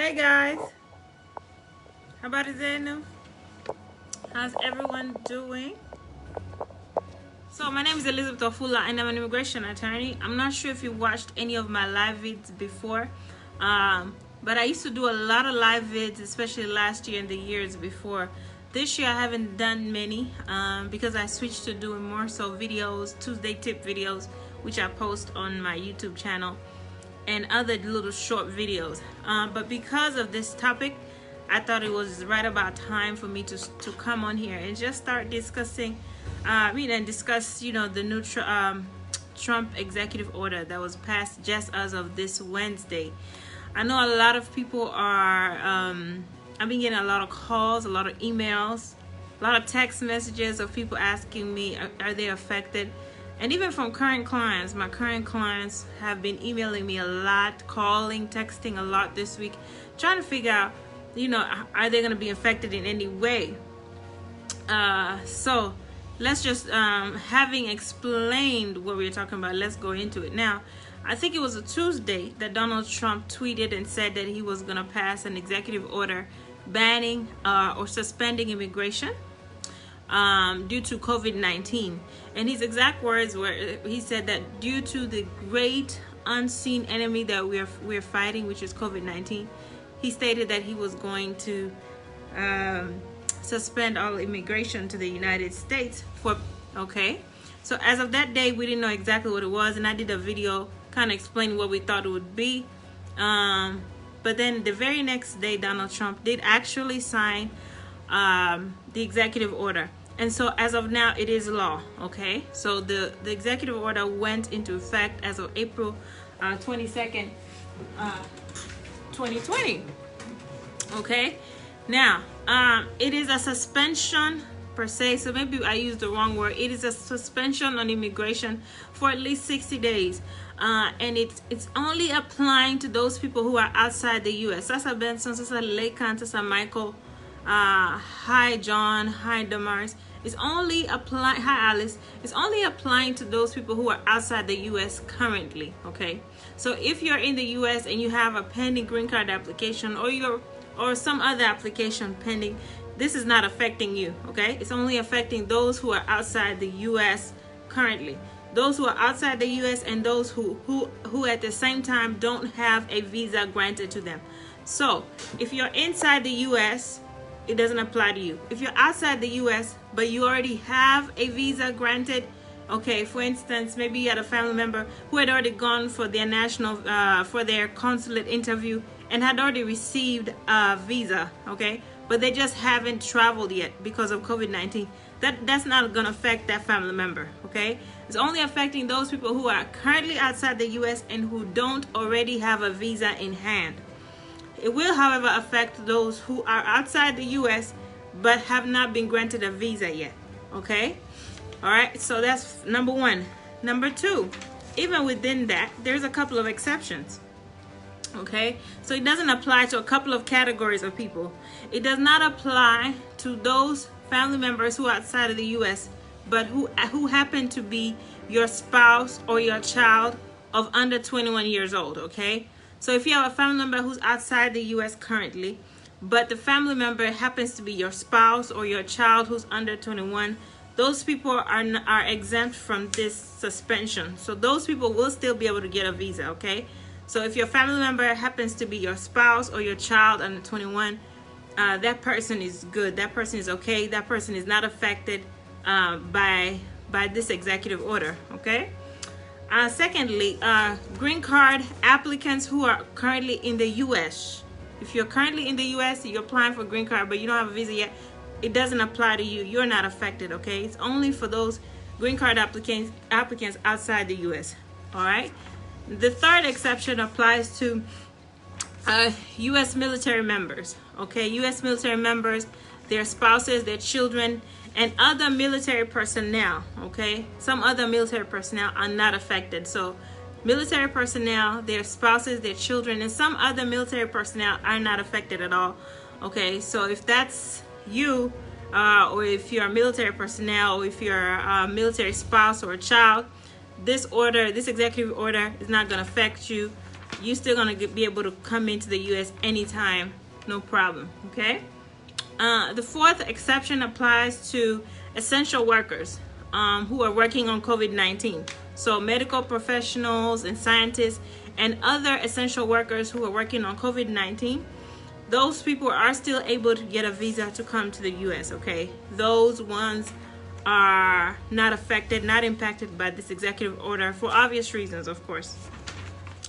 Hey guys, habari zenu? How's everyone doing? So my name is Elizabeth Ofula and I'm an immigration attorney. I'm not sure if you watched any of my live vids before, but I used to do a lot of live vids, especially last year and the years before. This year I haven't done many because I switched to doing more so videos, Tuesday tip videos, which I post on my YouTube channel, and other little short videos. But because of this topic, I thought it was right about time for me to come on here and just start discussing, discuss, the new Trump executive order that was passed just as of this Wednesday. I know a lot of people are, I've been getting a lot of calls, a lot of emails, a lot of text messages of people asking me, are they affected? And even from current clients, my current clients have been emailing me a lot, calling, texting a lot this week, trying to figure out, are they going to be affected in any way? So let's just, having explained what we were talking about, let's go into it. Now, I think it was a Tuesday that Donald Trump tweeted and said that he was going to pass an executive order banning or suspending immigration due to COVID-19. And his exact words were, he said that due to the great unseen enemy that we're fighting, which is COVID-19, he stated that he was going to suspend all immigration to the United States okay. So as of that day, we didn't know exactly what it was, and I did a video kind of explaining what we thought it would be. But then the very next day, Donald Trump did actually sign the executive order. And so as of now, it is law, okay? So the executive order went into effect as of April 22nd, 2020, okay? Now, it is a suspension per se, so maybe I used the wrong word. It is a suspension on immigration for at least 60 days. And it's only applying to those people who are outside the U.S. Sasa Benson, Sasa Lakan, Sasa Michael, hi John, hi Damaris. It's only applying, hi Alice. It's only applying to those people who are outside the U.S. currently, okay? So if you're in the U.S. and you have a pending green card application or some other application pending, this is not affecting you, okay? It's only affecting those who are outside the U.S. currently. Those who are outside the U.S. and those who at the same time don't have a visa granted to them. So if you're inside the U.S., it doesn't apply to you. If you're outside the U.S. but you already have a visa granted, okay, for instance, maybe you had a family member who had already gone for their for their consulate interview and had already received a visa, okay, but they just haven't traveled yet because of COVID-19. That's not going to affect that family member, okay? It's only affecting those people who are currently outside the U.S. and who don't already have a visa in hand. It will, however, affect those who are outside the U.S. but have not been granted a visa yet, okay? All right, so that's number one. Number two, even within that, there's a couple of exceptions, okay? So it doesn't apply to a couple of categories of people. It does not apply to those family members who are outside of the U.S. but who happen to be your spouse or your child of under 21 years old, okay? So if you have a family member who's outside the U.S. currently, but the family member happens to be your spouse or your child who's under 21, those people are exempt from this suspension. So those people will still be able to get a visa, okay? So if your family member happens to be your spouse or your child under 21, that person is good. That person is okay. That person is not affected by this executive order, okay? Secondly, green card applicants who are currently in the U.S. If you're currently in the U.S., you're applying for a green card, but you don't have a visa yet, it doesn't apply to you. You're not affected, okay? It's only for those green card applicants outside the U.S., all right? The third exception applies to U.S. military members, okay? U.S. military members, their spouses, their children, and other military personnel, okay? Some other military personnel are not affected. So military personnel, their spouses, their children, and some other military personnel are not affected at all, okay? So if that's you, or if you're a military personnel, or if you're a military spouse or a child, this executive order is not going to affect you. you're still gonna be able to come into the U.S. anytime, no problem. Okay. The fourth exception applies to essential workers who are working on COVID-19. So medical professionals and scientists and other essential workers who are working on COVID-19, those people are still able to get a visa to come to the U.S., okay? Those ones are not affected, not impacted by this executive order for obvious reasons, of course.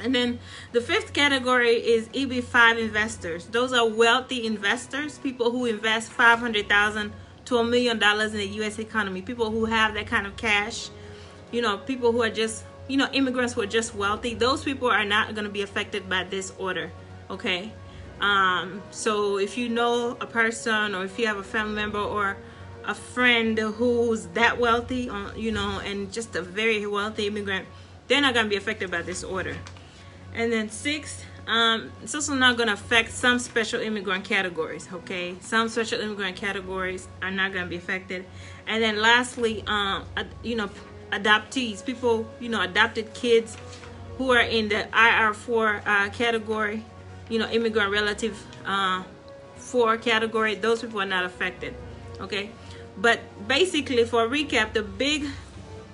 And then the fifth category is EB5 investors. Those are wealthy investors, people who invest $500,000 to $1 million in the U.S. economy, people who have that kind of cash, people who are just, immigrants who are just wealthy. Those people are not going to be affected by this order, okay? So if you know a person, or if you have a family member or a friend who's that wealthy, and just a very wealthy immigrant, they're not going to be affected by this order. And then sixth, it's also not going to affect some special immigrant categories, okay? Some special immigrant categories are not going to be affected. And then lastly, adoptees, people, adopted kids who are in the IR4 category, immigrant relative 4 category, those people are not affected, okay? But basically, for a recap, the big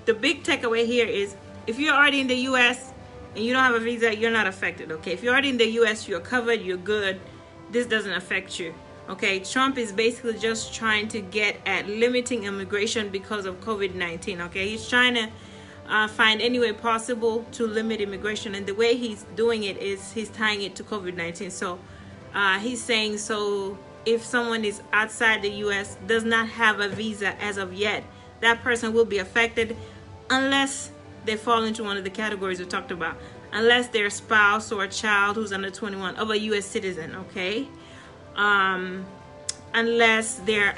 takeaway here is, if you're already in the U.S. and you don't have a visa, you're not affected, okay? If you're already in the U.S., you're covered, you're good. This doesn't affect you, okay? Trump is basically just trying to get at limiting immigration because of COVID-19, okay? He's trying to find any way possible to limit immigration, and the way he's doing it is he's tying it to COVID-19. So he's saying, so if someone is outside the U.S., does not have a visa as of yet, that person will be affected unless they fall into one of the categories we talked about, unless they're a spouse or a child who's under 21 of a U.S. citizen, okay? Unless they're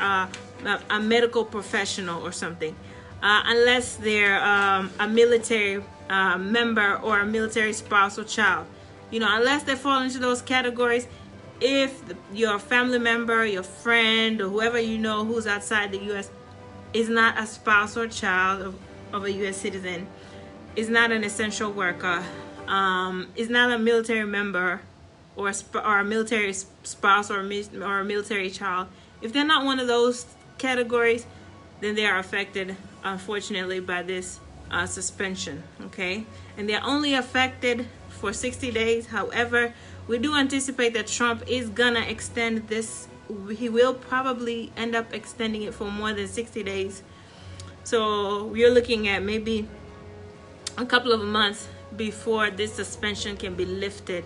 a medical professional or something, unless they're a military member or a military spouse or child, unless they fall into those categories. If your family member, your friend, or whoever who's outside the U.S. is not a spouse or child of a U.S. citizen, is not an essential worker, is not a military member or a military spouse or a military child, if they're not one of those categories, then they are affected, unfortunately, by this suspension, okay? And they're only affected for 60 days. However, we do anticipate that Trump is gonna extend this. He will probably end up extending it for more than 60 days. So we're looking at maybe a couple of months before this suspension can be lifted.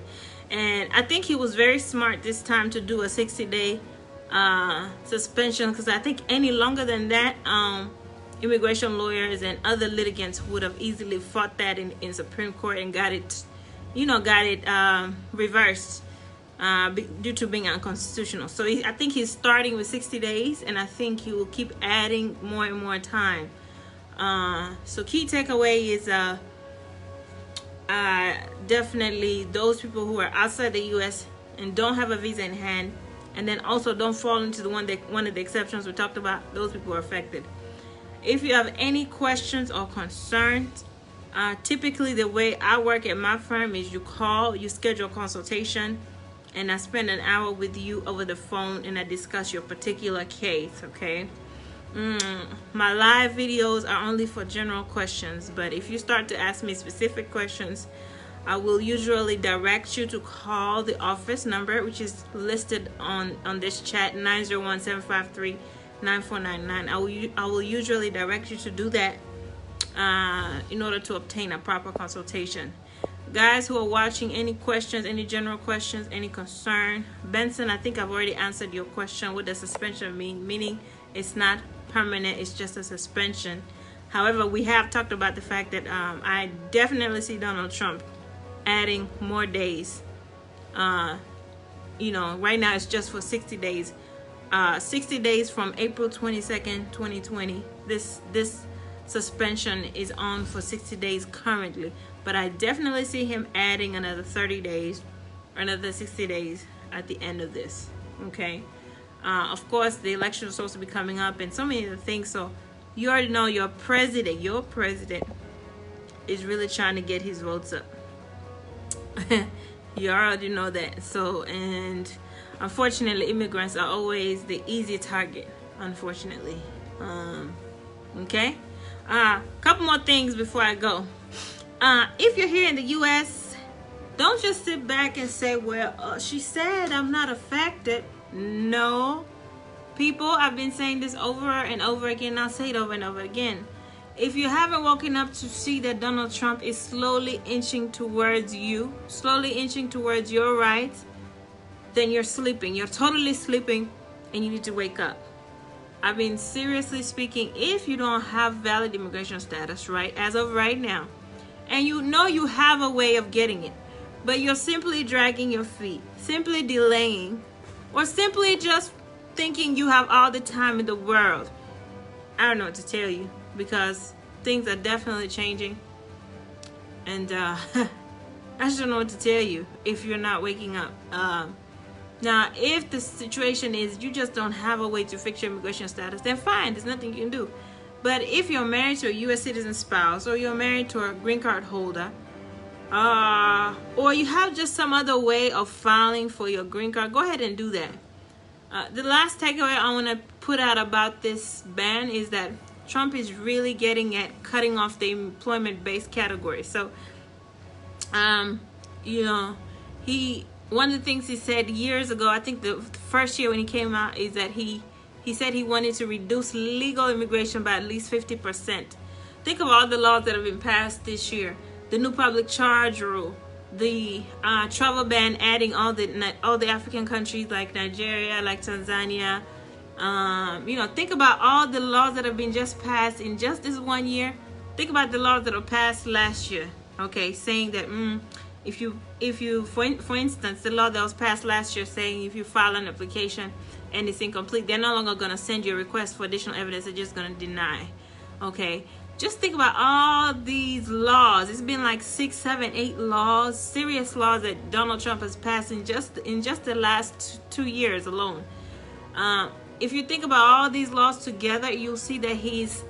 And I think he was very smart this time to do a 60-day suspension, because I think any longer than that, immigration lawyers and other litigants would have easily fought that in Supreme Court and got it reversed due to being unconstitutional. So I think he's starting with 60 days, and I think he will keep adding more and more time. So key takeaway is definitely those people who are outside the U.S. and don't have a visa in hand, and then also don't fall into the one of the exceptions we talked about, those people are affected. If you have any questions or concerns, typically the way I work at my firm is you schedule a consultation, and I spend an hour with you over the phone and I discuss your particular case, okay? My live videos are only for general questions, but if you start to ask me specific questions, I will usually direct you to call the office number, which is listed on this chat, 901-753-9499. I will usually direct you to do that in order to obtain a proper consultation. Guys who are watching, any questions, any general questions, any concern? Benson, I think I've already answered your question. What does suspension mean? Meaning it's not permanent, it's just a suspension. However, we have talked about the fact that I definitely see Donald Trump adding more days. Right now it's just for 60 days. 60 days from April 22nd, 2020. This suspension is on for 60 days currently, but I definitely see him adding another 30 days or another 60 days at the end of this, okay? Of course, the election is supposed to be coming up and so many other things, so you already know your president is really trying to get his votes up. You already know that. So, and unfortunately, immigrants are always the easy target, unfortunately. Okay? Couple more things before I go. If you're here in the U.S., don't just sit back and say, well, she said I'm not affected. No. People, I've been saying this over and over again. I'll say it over and over again. If you haven't woken up to see that Donald Trump is slowly inching towards you, slowly inching towards your rights, then you're sleeping. You're totally sleeping, and you need to wake up. I mean, seriously speaking, if you don't have valid immigration status, right, as of right now, and you know you have a way of getting it, but you're simply dragging your feet, simply delaying, or simply just thinking you have all the time in the world, I don't know what to tell you, because things are definitely changing. And I just don't know what to tell you if you're not waking up. Now, if the situation is you just don't have a way to fix your immigration status, then fine, there's nothing you can do. But if you're married to a U.S. citizen spouse, or you're married to a green card holder, or you have just some other way of filing for your green card, go ahead and do that. The last takeaway I want to put out about this ban is that Trump is really getting at cutting off the employment-based category. So, you know, one of the things he said years ago, I think the first year when he came out, is that he said he wanted to reduce legal immigration by at least 50%. Think of all the laws that have been passed this year. The new public charge rule, the travel ban, adding all the African countries like Nigeria, like Tanzania. You know, think about all the laws that have been just passed in just this 1 year. Think about the laws that were passed last year. Okay, saying that if you for instance, the law that was passed last year saying if you file an application and it's incomplete, they're no longer going to send you a request for additional evidence. They're just going to deny. Okay, just think about all these laws. It's been like 6, 7, 8 laws, serious laws that Donald Trump has passed in just the last 2 years alone. If you think about all these laws together, you'll see that he is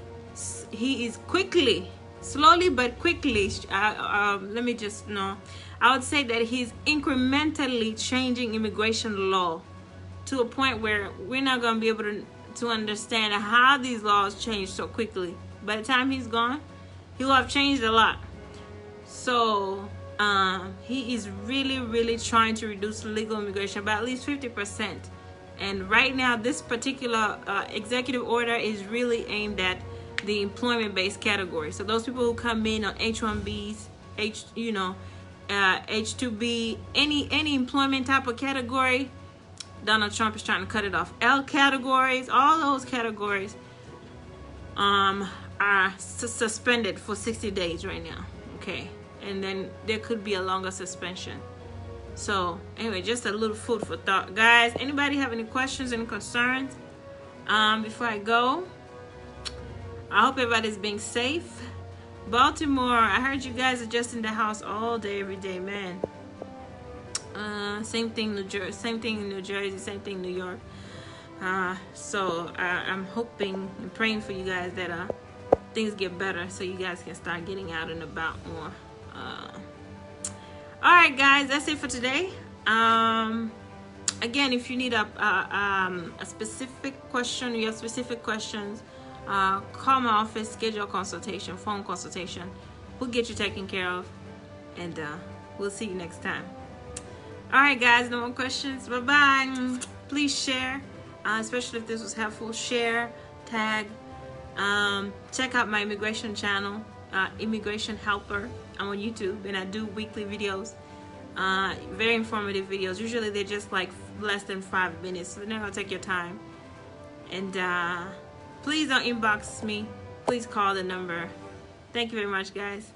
quickly, slowly but quickly, I would say that he's incrementally changing immigration law to a point where we're not going to be able to understand how these laws change so quickly. By the time he's gone, he will have changed a lot. So he is really, really trying to reduce legal immigration by at least 50%. And right now, this particular executive order is really aimed at the employment-based category. So those people who come in on H-1Bs, H-2B, any employment type of category, Donald Trump is trying to cut it off. L categories, all those categories are suspended for 60 days right now. Okay, and then there could be a longer suspension. So anyway, just a little food for thought, guys. Anybody have any questions, any concerns before I go? I hope everybody's being safe. Baltimore, I heard you guys are just in the house all day, every day, man. Same thing New Jersey, same thing in New Jersey, same thing New York. So I'm hoping and praying for you guys that things get better, so you guys can start getting out and about more. All right, guys, that's it for today. Again, if you need a specific question, you have specific questions, call my office, schedule a consultation, phone consultation. We'll get you taken care of, and we'll see you next time. All right, guys, no more questions. Bye-bye. Please share, especially if this was helpful. Share, tag, check out my immigration channel, Immigration Helper. I'm on YouTube, and I do weekly videos, very informative videos. Usually they're just like less than 5 minutes, so they're not gonna take your time. And please don't inbox me. Please call the number. Thank you very much, guys.